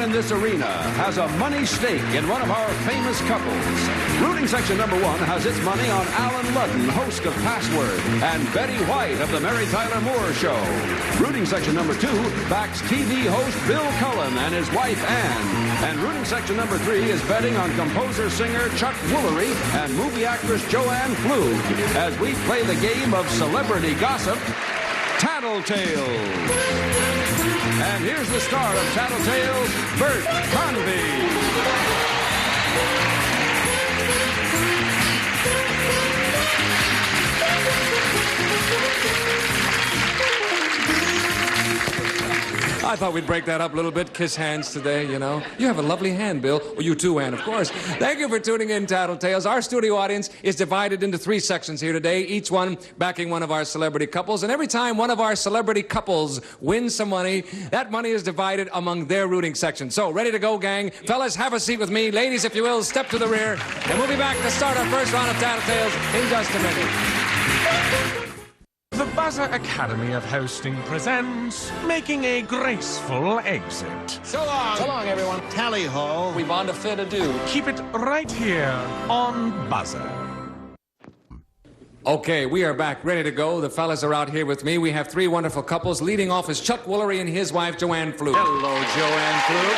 in this arena has a money stake in one of our famous couples. Rooting section number 1 has its money on Alan Ludden, host of Password, and Betty White of the Mary Tyler Moore Show. Rooting section number 2 backs TV host Bill Cullen and his wife Ann. And rooting section number 3 is betting on composer-singer Chuck Wollery and movie actress Joanne Flug as we play the game of celebrity gossip, Tattletales. And here's the star of Tattletales, Bert Convy. I thought we'd break that up a little bit, kiss hands today, you know. You have a lovely hand, Bill. Well, you too, Ann, of course. Thank you for tuning in, Tattletales. Our studio audience is divided into 3 sections here today, each one backing one of our celebrity couples. And every time one of our celebrity couples wins some money, that money is divided among their rooting section. So, ready to go, gang? Fellas, have a seat with me. Ladies, if you will, step to the rear. And we'll be back to start our first round of Tattletales in just a minute. The Buzzer Academy of Hosting presents Making a Graceful Exit. So long. So long, everyone. Tally ho. We've on to fair to do. Keep it right here on Buzzer. Okay, we are back, ready to go. The fellas are out here with me. We have 3 wonderful couples. Leading off is Chuck Wollery and his wife, Joanne Flug. Hello, Joanne Flug.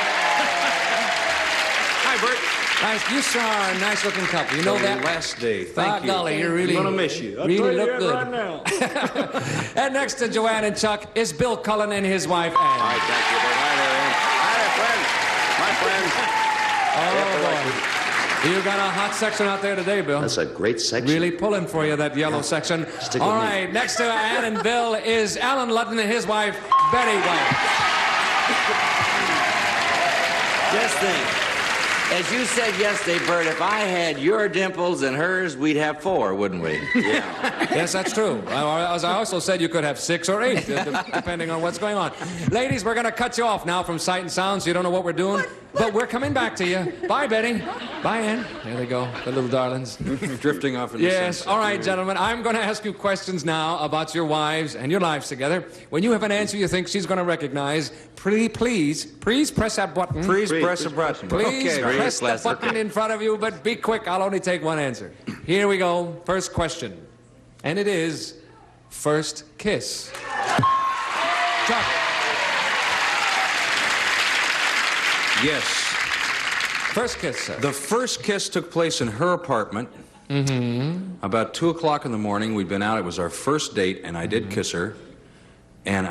Hi, Bert. Nice. You saw a nice-looking couple. You know that? Last day. Thank you. Golly, you're really... I'm gonna miss you. Really look good. Right now. And next to Joanne and Chuck is Bill Cullen and his wife, Ann. All right, thank you, Bert. Hi there, friends. My friends. Oh, boy. You got a hot section out there today, Bill. That's a great section. Really pulling for you, that yellow section. Stick All with right, me. next to Ann and Bill is Alan Ludden and his wife, Betty White. Just think, as you said yesterday, Bert, if I had your dimples and hers, we'd have 4, wouldn't we? Yeah. Yes, that's true. As I also said, you could have 6 or 8, depending on what's going on. Ladies, we're going to cut you off now from Sight and Sound, so you don't know what we're doing. But we're coming back to you. Bye, Betty. Bye, Ann. There they go, the little darlings. Drifting off in the Yes. sunset. All right, gentlemen. I'm going to ask you questions now about your wives and your lives together. When you have an answer you think she's going to recognize, please press that button. Please press the button. Please Okay. press the button in front of you, but be quick. I'll only take one answer. Here we go. First question. And it is first kiss. Chuck. Yes. First kiss, sir. The first kiss took place in her apartment. About 2 o'clock in the morning. We'd been out. It was our first date, and I did kiss her. And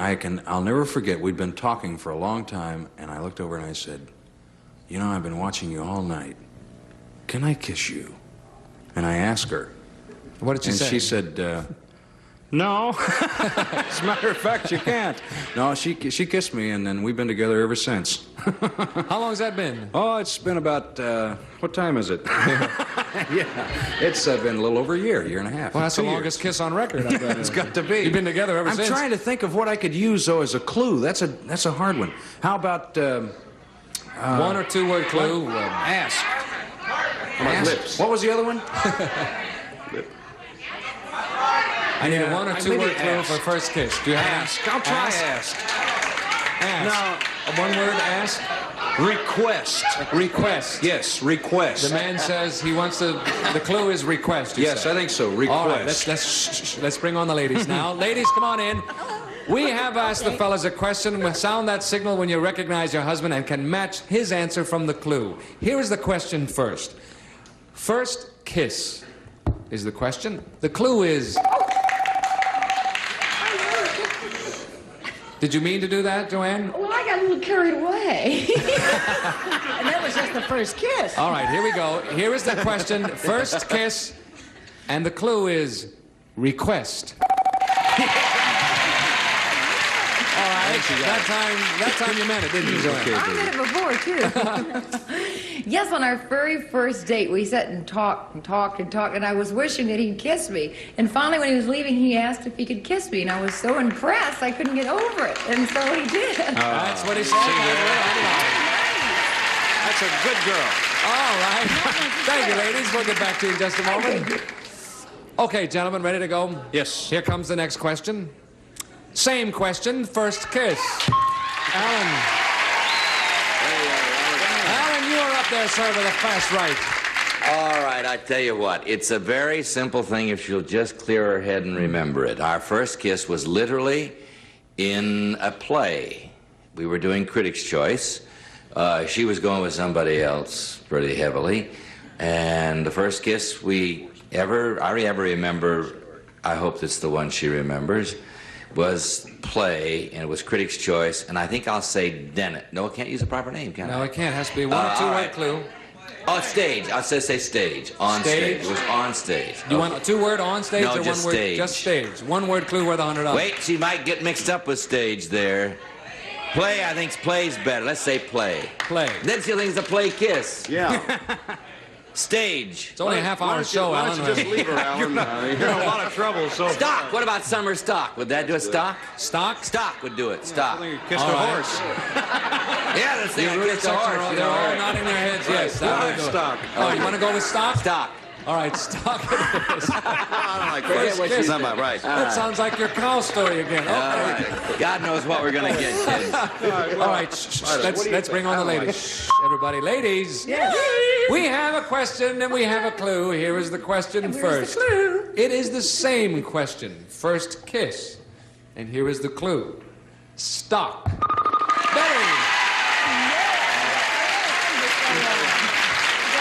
I'll never forget, we'd been talking for a long time, and I looked over and I said, you know, I've been watching you all night. Can I kiss you? And I asked her. What did she say? And she said, no. As a matter of fact, you can't. No, she kissed me, and then we've been together ever since. How long has that been? Oh, it's been about, what time is it? Yeah, it's been a little over a year and a half. Well, that's the 2 years. longest kiss on record, I bet. It's got to be. You've been together ever since. I'm trying to think of what I could use, though, as a clue. That's a hard one. How about... 1 or 2 word clue. Ask. Ask. Lips. What was the other one? I need a 1 or 2 word clue ask. for first kiss. Do you have Ask. I'll try ask. Ask. A 1 word ask? Request. Request. Yes, request. The man says he wants to... The clue is request, you Yes, say. I think so. Request. All right, let's bring on the ladies now. Ladies, come on in. We have asked the fellas a question. We'll sound that signal when you recognize your husband and can match his answer from the clue. Here is the question first. First kiss is the question. The clue is... Did you mean to do that, Joanne? Well, I got a little carried away. And that was just the first kiss. All right, here we go. Here is the question. First kiss, and the clue is request. All right. That time you meant it, didn't you, Joanne? I did it before, too. Yes, on our very first date, we sat and talked, and I was wishing that he'd kiss me. And finally, when he was leaving, he asked if he could kiss me, and I was so impressed, I couldn't get over it. And so he did. That's what he said. That's a good girl. All right. Thank you, ladies. We'll get back to you in just a moment. Okay, gentlemen, ready to go? Yes. Here comes the next question. Same question, first kiss. Alan. up there, sir, with a fast right. All right, I tell you what. It's a very simple thing if you'll just clear her head and remember it. Our first kiss was literally in a play. We were doing Critics' Choice. She was going with somebody else pretty heavily. And the first kiss I ever remember, I hope that's the one she remembers, was play, and it was Critics' Choice, and I think I'll say Dennett. No, I can't use a proper name, can I? No, it can't. It has to be one or two word clue. Oh, stage. I'll say stage. On stage. It was on stage. You want a two-word on stage No, or just one word? stage. Just stage. One word clue worth $100. Wait, she might get mixed up with stage there. Play, I think play's better. Let's say play. Play. Then she thinks a play kiss. Yeah. Stage. It's only a half-hour show, Why Alan. don't you just leave her, Alan? You're in a lot of trouble, so... Stock. What about summer stock? Would that do it? Stock? Stock? Stock would do it. Stock. You kissed All a right. horse. Yeah, let's say You I really kissed a horse. they're all nodding their heads, yes. That will do it. Stock. Oh, you want to go with stock? Stock. All right, stock it is. I don't like Forget that. what She's she not about right. That sounds like your cow story again. Okay. All right. God knows what we're going to get, kids. All right, let's bring on the ladies. Shh, everybody, ladies. Yes. We have a question and we have a clue. Here is the question Where's first. the clue? It is the same question. First kiss. And here is the clue. Stock. Betty.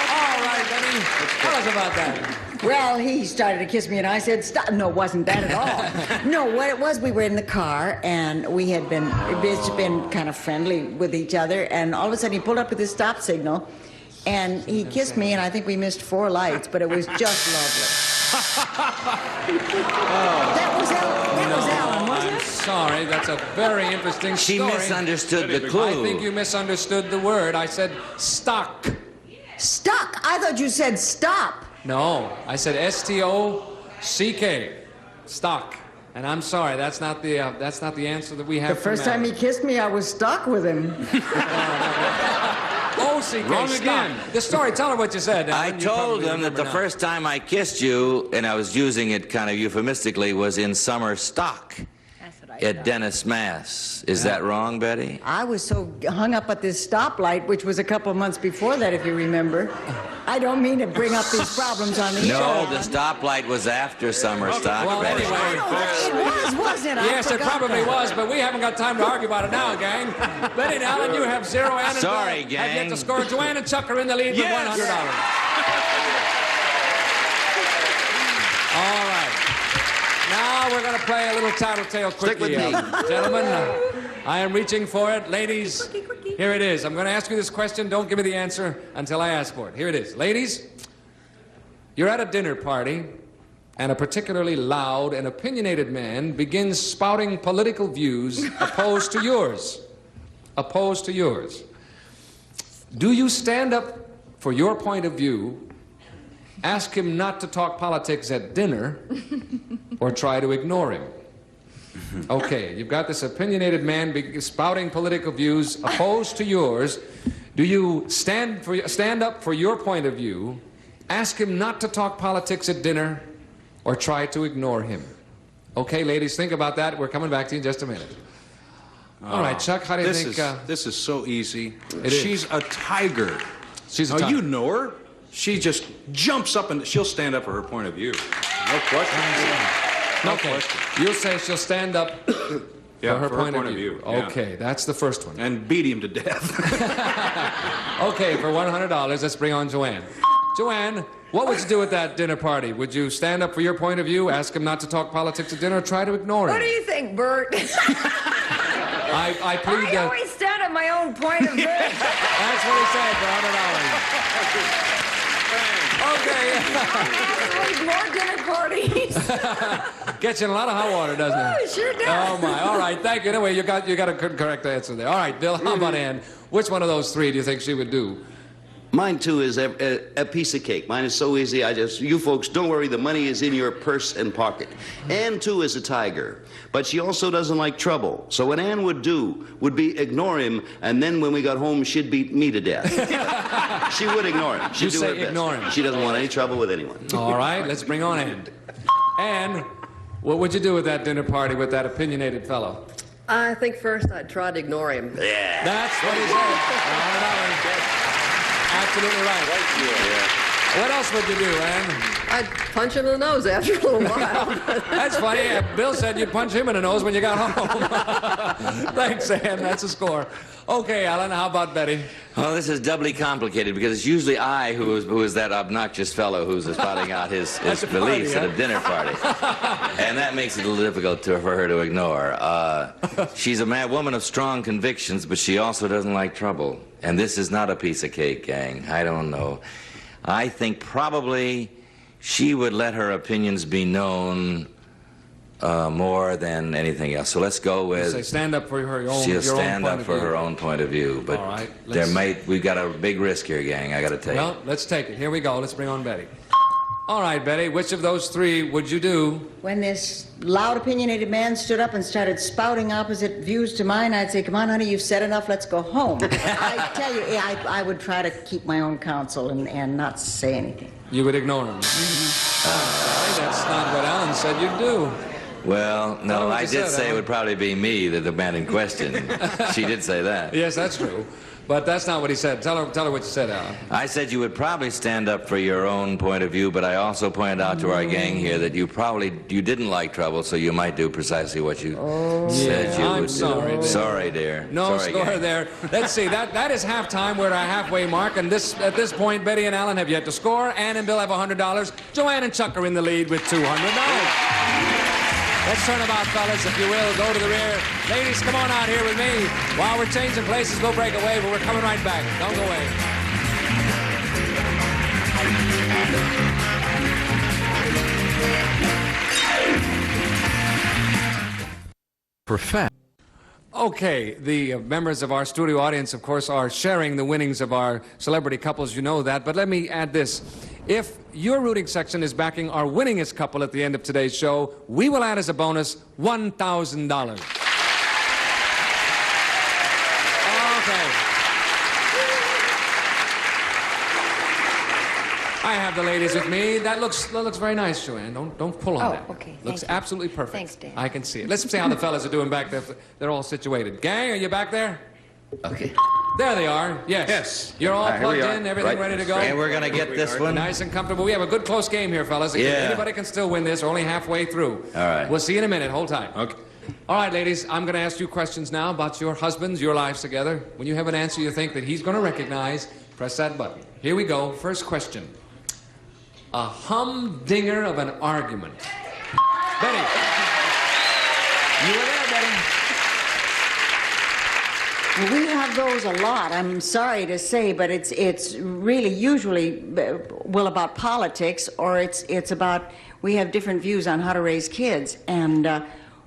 All right, Betty. Tell us about that. Well, he started to kiss me, and I said, stop. No, it wasn't that at all. No, what it was, we were in the car, and we had been kind of friendly with each other, and all of a sudden he pulled up with his stop signal, and he kissed me, and I think we missed 4 lights, but it was just lovely. That was Alan, wasn't I'm it? sorry. That's a very interesting She story. misunderstood the clue. I think you misunderstood the word. I said stock. Stuck. I thought you said stop. No, I said S-T-O-C-K. Stock. And I'm sorry, that's not the answer that we have. The first time he kissed me, I was stuck with him. O-C-K. Wrong stock. again. The story. Tell her what you said. I Alan. You told probably them that remember the now. first time I kissed you, and I was using it kind of euphemistically, was in summer stock That's what I at thought. Dennis, Mass. Is that wrong, Betty? I was so hung up at this stoplight, which was a couple of months before that, if you remember. I don't mean to bring up these problems on the No, show. the stoplight was after summer stock, Well, Betty. anyway. It was, wasn't it? I Yes, it forgot probably that. was, but we haven't got time to argue about it now, gang. Betty and Alan, you have 0 and Sorry, have yet gang. to score. Joanne and Chuck are in the lead with $100. All right. Now we're going to play a little Tattletale quickie. with me. Gentlemen, I am reaching for it. Ladies, here it is. I'm going to ask you this question. Don't give me the answer until I ask for it. Here it is. Ladies, you're at a dinner party, and a particularly loud and opinionated man begins spouting political views opposed to yours. Opposed to yours. Do you stand up for your point of view, ask him not to talk politics at dinner, or try to ignore him? Okay, you've got this opinionated man spouting political views opposed to yours. Do you stand up for your point of view, ask him not to talk politics at dinner, or try to ignore him? Okay, ladies, think about that. We're coming back to you in just a minute. All right, Chuck, how do you think... This is so easy. It is. She's a tiger. She's a Now, tiger. you know her. She just jumps up and she'll stand up for her point of view. No question. No Okay, question. you'll say she'll stand up Yeah, for her point of view. yeah. Okay, that's the first one. And beat him to death. Okay, for $100, let's bring on Joanne. Joanne, what would you do at that dinner party? Would you stand up for your point of view, ask him not to talk politics at dinner, or try to ignore What do him? you think, Bert? I plead I always stand at my own point of view. That's what he said for $100. Okay. More dinner parties. Gets you in a lot of hot water, doesn't Oh, it? it sure does. Oh, my. All right, thank you. Anyway, you got a correct answer there. All right, Bill, how about Ann? Which one of those three do you think she would do? Mine, too, is a piece of cake. Mine is so easy. You folks, don't worry. The money is in your purse and pocket. Ann, too, is a tiger. But she also doesn't like trouble. So what Ann would do would be ignore him, and then when we got home, she'd beat me to death. She would ignore him. She'd You do say her best. ignore him. She doesn't want any trouble with anyone. All right, let's bring on Ann. Ann, what would you do at that dinner party with that opinionated fellow? I think first I'd try to ignore him. That's what he said. $100. At absolutely right. What else would you do, Ann? I'd punch him in the nose after a little while. That's funny. Bill said you'd punch him in the nose when you got home. Thanks, Ann. That's a score. Okay, Alan, how about Betty? Well, this is doubly complicated because it's usually I who is that obnoxious fellow who's spouting out his beliefs at a dinner party. And that makes it a little difficult for her to ignore. She's a woman of strong convictions, but she also doesn't like trouble. And this is not a piece of cake, gang. I don't know. I think probably she would let her opinions be known more than anything else. So let's go with... Say stand up for her own. She'll stand up for her own point of view. But all right, we've got a big risk here, gang. I got to tell you. Well, let's take it. Here we go. Let's bring on Betty. All right, Betty. Which of those three would you do? When this loud, opinionated man stood up and started spouting opposite views to mine, I'd say, come on, honey, you've said enough, let's go home. I tell you, I would try to keep my own counsel and not say anything. You would ignore him? Sorry, that's not what Alan said you'd do. Well, no, I did say it would probably be me, the man in question. She did say that. Yes, that's true. But that's not what he said. Tell her what you said, Alan. I said you would probably stand up for your own point of view, but I also pointed out to our gang here that you didn't like trouble, so you might do precisely what you said you would do. Sorry, dear. Sorry, dear. No sorry, score gang. there. Let's see. That is halftime. We're at our halfway mark, and at this point, Betty and Alan have yet to score. Ann and Bill have $100. Joanne and Chuck are in the lead with $200. Let's turn about, fellas, if you will. Go to the rear. Ladies, come on out here with me. While we're changing places, we'll break away, but we're coming right back. Don't go away. Perfect. Okay, the members of our studio audience, of course, are sharing the winnings of our celebrity couples. You know that. But let me add this. If your rooting section is backing our winningest couple at the end of today's show, we will add as a bonus $1,000. Okay. I have the ladies with me. That looks very nice, Joanne. Don't pull on that. Oh, okay. Looks Thank you. absolutely perfect. Thanks, Dan. I can see it. Let's see how the fellas are doing back there. They're all situated. Gang, are you back there? Okay. There they are. Yes. Yes. You're all Here plugged we are. in, everything Right. ready to go? And we're going to get this one. Nice and comfortable. We have a good close game here, fellas. Yeah. Anybody can still win this. We're only halfway through. All right. We'll see you in a minute. Hold tight. Okay. All right, ladies, I'm going to ask you questions now about your husbands, your lives together. When you have an answer you think that he's going to recognize, press that button. Here we go. First question. A humdinger of an argument. Betty. You were there, Betty. We have those a lot. I'm sorry to say, but it's really usually about politics, or it's about we have different views on how to raise kids. And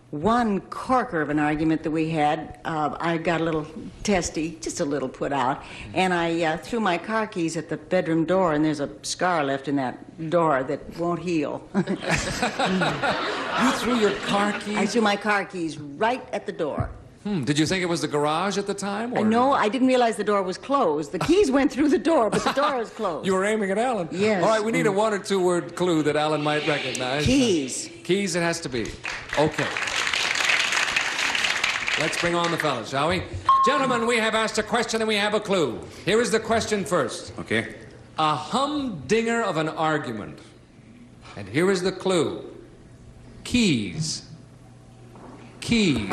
one corker of an argument that we had, I got a little testy, just a little put out, and I threw my car keys at the bedroom door, and there's a scar left in that door that won't heal. You threw your car keys? I threw my car keys right at the door. Did you think it was the garage at the time? Or? No, I didn't realize the door was closed. The keys went through the door, but the door was closed. You were aiming at Alan? Yes. All right, we need a one or two word clue that Alan might recognize. Keys. Keys it has to be. Okay. Let's bring on the fellas, shall we? Gentlemen, we have asked a question and we have a clue. Here is the question first. Okay. A humdinger of an argument. And here is the clue. Keys. Keys.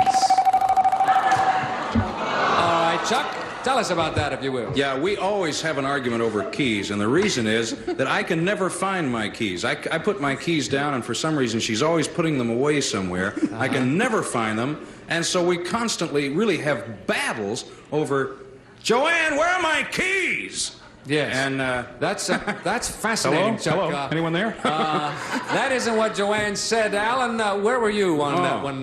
All right, Chuck, tell us about that, if you will. Yeah, we always have an argument over keys, and the reason is that I can never find my keys. I put my keys down, and for some reason she's always putting them away somewhere. I can never find them, and so we constantly really have battles over, Joanne, where are my keys? Yes. And that's fascinating, Chuck. Hello? Anyone there? That isn't what Joanne said. Alan, where were you on that one?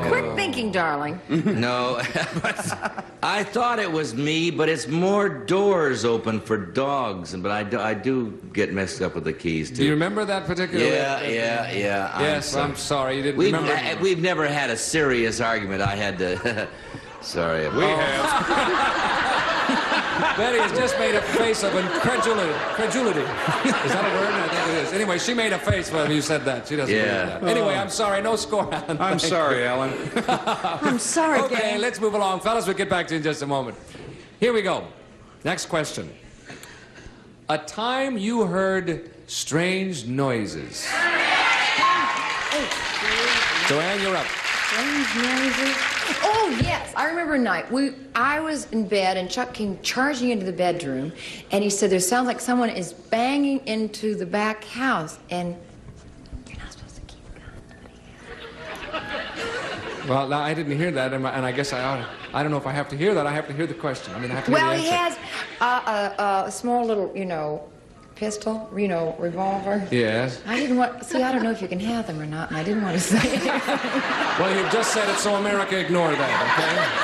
Quick thinking, darling. No, I thought it was me, but it's more doors open for dogs. But I do get messed up with the keys, too. Do you remember that particular? Yeah. Yes, I'm sorry. You didn't remember. We've never had a serious argument. I had to... Sorry. we have. Betty has just made a face of incredulity. Is that a word? I think it is. Anyway, she made a face when you said that. She doesn't believe that. Anyway, I'm sorry. No score, Alan. I'm sorry, Alan. I'm sorry, Okay, gang. let's move along. Fellas, we'll get back to you in just a moment. Here we go. Next question. A time you heard strange noises. Joanne, you're up. Strange noises. Oh, yes. I remember a night. I was in bed, and Chuck came charging into the bedroom, and he said, there sounds like someone is banging into the back house, and you're not supposed to keep going. Well, I didn't hear that, and I guess I don't know if I have to hear that. I have to hear the question. I mean, I have to hear the answer. Well, he has a small little, pistol, revolver. Yes. I didn't want, I don't know if you can have them or not, and I didn't want to say it. Well, you've just said it, so America, ignore that,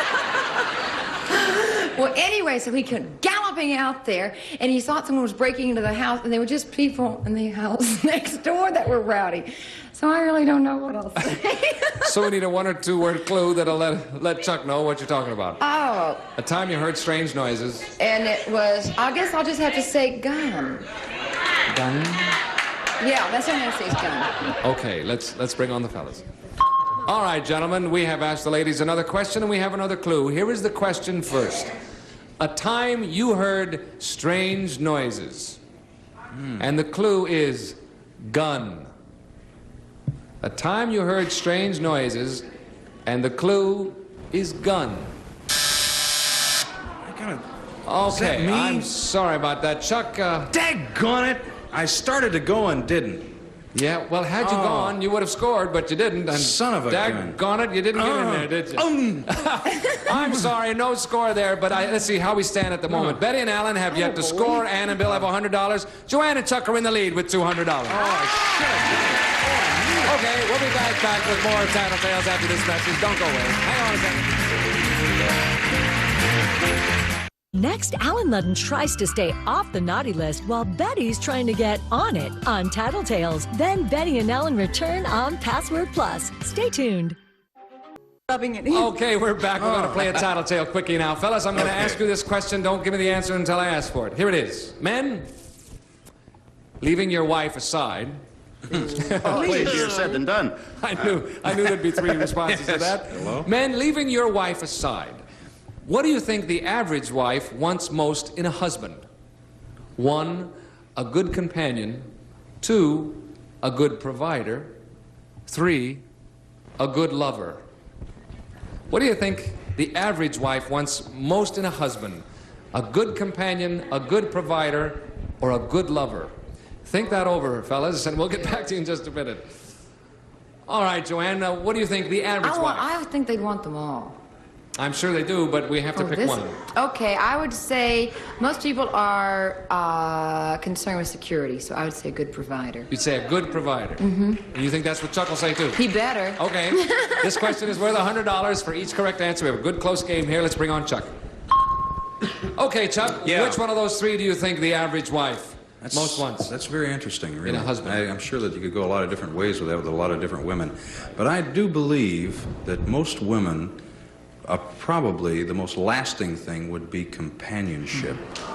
Well, anyway, so he came galloping out there, and he thought someone was breaking into the house, and they were just people in the house next door that were rowdy. So I really don't know what else to say. okay? So we need a 1 or 2 word clue that'll let Chuck know what you're talking about. Oh. A time you heard strange noises. And it was, I guess I'll just have to say gun. Gun? Yeah, that's what I'm going to say is gun. Okay, let's bring on the fellas. All right, gentlemen, we have asked the ladies another question, and we have another clue. Here is the question first. A time you heard strange noises. And the clue is gun. A time you heard strange noises, and the clue is gun. Okay, me? I'm sorry about that. Chuck, Daggone it! I started to go and didn't. Yeah, well, had you gone, you would have scored, but you didn't. And son of a gun. Daggone it, you didn't get in there, did you? I'm sorry, no score there, but let's see how we stand at the moment. Betty and Alan have yet to score. Ann and Bill have $100. Joanne and Chuck are in the lead with $200. Okay, we'll be back with more Tattletales after this message. Don't go away. Hang on a second. Next, Alan Ludden tries to stay off the naughty list while Betty's trying to get on it on Tattletales. Then Betty and Alan return on Password Plus. Stay tuned. Okay, we're back. We're going to play a Tattletale quickie now. Fellas, I'm going to ask you this question. Don't give me the answer until I ask for it. Here it is. Men, leaving your wife aside... Easier said than done. I knew there'd be 3 responses to that. Hello? Men, leaving your wife aside, what do you think the average wife wants most in a husband? 1, a good companion. 2, a good provider. 3, a good lover. What do you think the average wife wants most in a husband? A good companion, a good provider, or a good lover? Think that over, fellas, and we'll get back to you in just a minute. All right, Joanne, what do you think the average wife? I would think they'd want them all. I'm sure they do, but we have to pick one. Okay, I would say most people are concerned with security, so I would say a good provider. You'd say a good provider. Mm-hmm. And you think that's what Chuck will say, too? He better. Okay. This question is worth $100 for each correct answer. We have a good, close game here. Let's bring on Chuck. Okay, Chuck, which one of those 3 do you think the average wife most wants? That's very interesting, really. In a husband. I'm sure that you could go a lot of different ways with that with a lot of different women. But I do believe that most women, probably the most lasting thing would be companionship. Sorry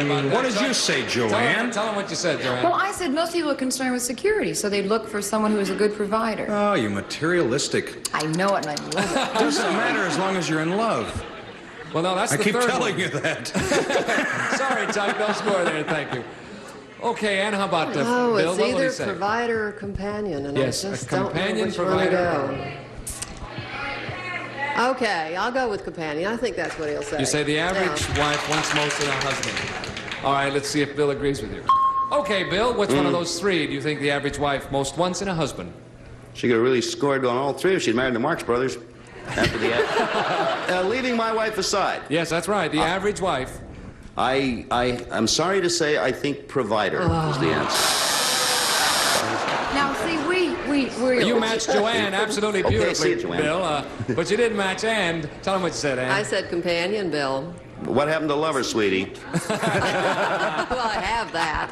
about that. What did you say, Joanne? Tell him what you said, Joanne. Well, I said most people are concerned with security, so they'd look for someone who is a good provider. Oh, you materialistic. I know it, and I love it. Doesn't matter as long as you're in love. Well, no, that's I the keep third telling one. you that. Sorry, Chuck, no score there. Thank you. Okay, and how about Bill? It's What will he either say? provider or companion, and Yes, I a just don't know companion, which one provider. to go. Okay, I'll go with companion. I think that's what he'll say. You say the average wife wants most in a husband. All right, let's see if Bill agrees with you. Okay, Bill, which one of those 3 do you think the average wife most wants in a husband? She could have really scored on all 3 if she'd married the Marx Brothers. After the leaving my wife aside. Yes, that's right. The average wife. I'm sorry to say, I think provider is the answer. Now, see, we're... You matched Joanne absolutely Okay, beautifully, see you, Joanne. Bill, but you didn't match Ann. Tell him what you said, Ann. I said companion, Bill. What happened to lover, sweetie? Well, I have that.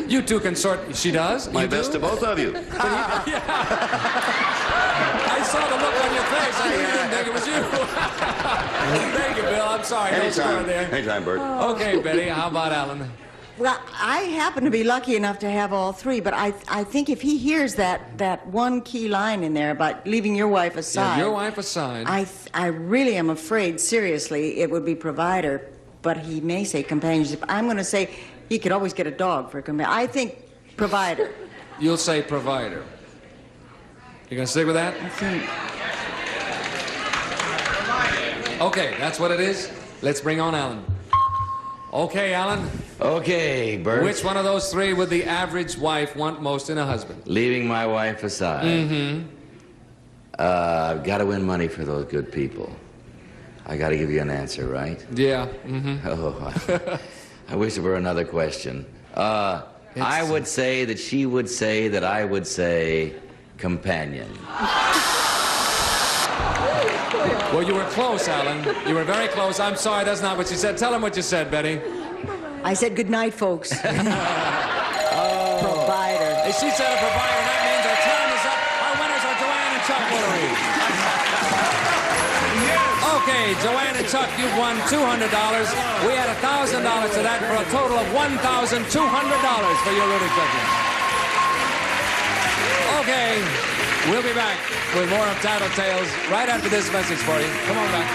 You 2 can sort... She does? My You best do? to both of you. I saw the look on your face. I didn't think it was you. Thank you, Bill. I'm sorry. No score there. Anytime, Bert. Okay, Betty, how about Alan? Well, I happen to be lucky enough to have all three, but I think if he hears that one key line in there about leaving your wife aside... Yeah, your wife aside. I really am afraid, seriously, it would be provider, but he may say companionship. I'm going to say he could always get a dog for a companion. I think provider. You'll say provider. You going to stick with that? I think... Okay, that's what it is. Let's bring on Alan. Okay, Alan. Okay, Bert. Which one of those three would the average wife want most in a husband? Leaving my wife aside. Mm-hmm. I've got to win money for those good people. I got to give you an answer, right? Yeah. Mm-hmm. Oh, I wish there were another question. I would say that she would say that I would say companion. Well, you were close, Alan. You were very close. I'm sorry, that's not what you said. Tell him what you said, Betty. I said good night, folks. Provider. Hey, she said a provider. That means our time is up. Our winners are Joanne and Chuck Wollery. Okay, Joanne and Chuck, you've won $200. We had $1,000 to that for a total of $1,200 for your rooting judging. Okay, we'll be back with more of Tattletales right after this message for you. Come on back.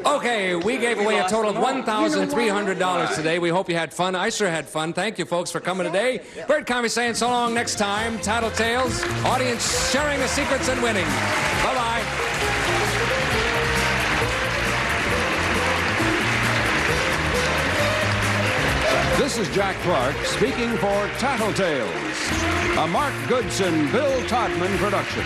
Okay, we gave away a total of $1,300 today. We hope you had fun. I sure had fun. Thank you, folks, for coming today. Bert Convy saying so long. Next time, Tattletales, audience sharing the secrets and winning. Bye-bye. This is Jack Clark speaking for Tattletales, a Mark Goodson, Bill Todman production.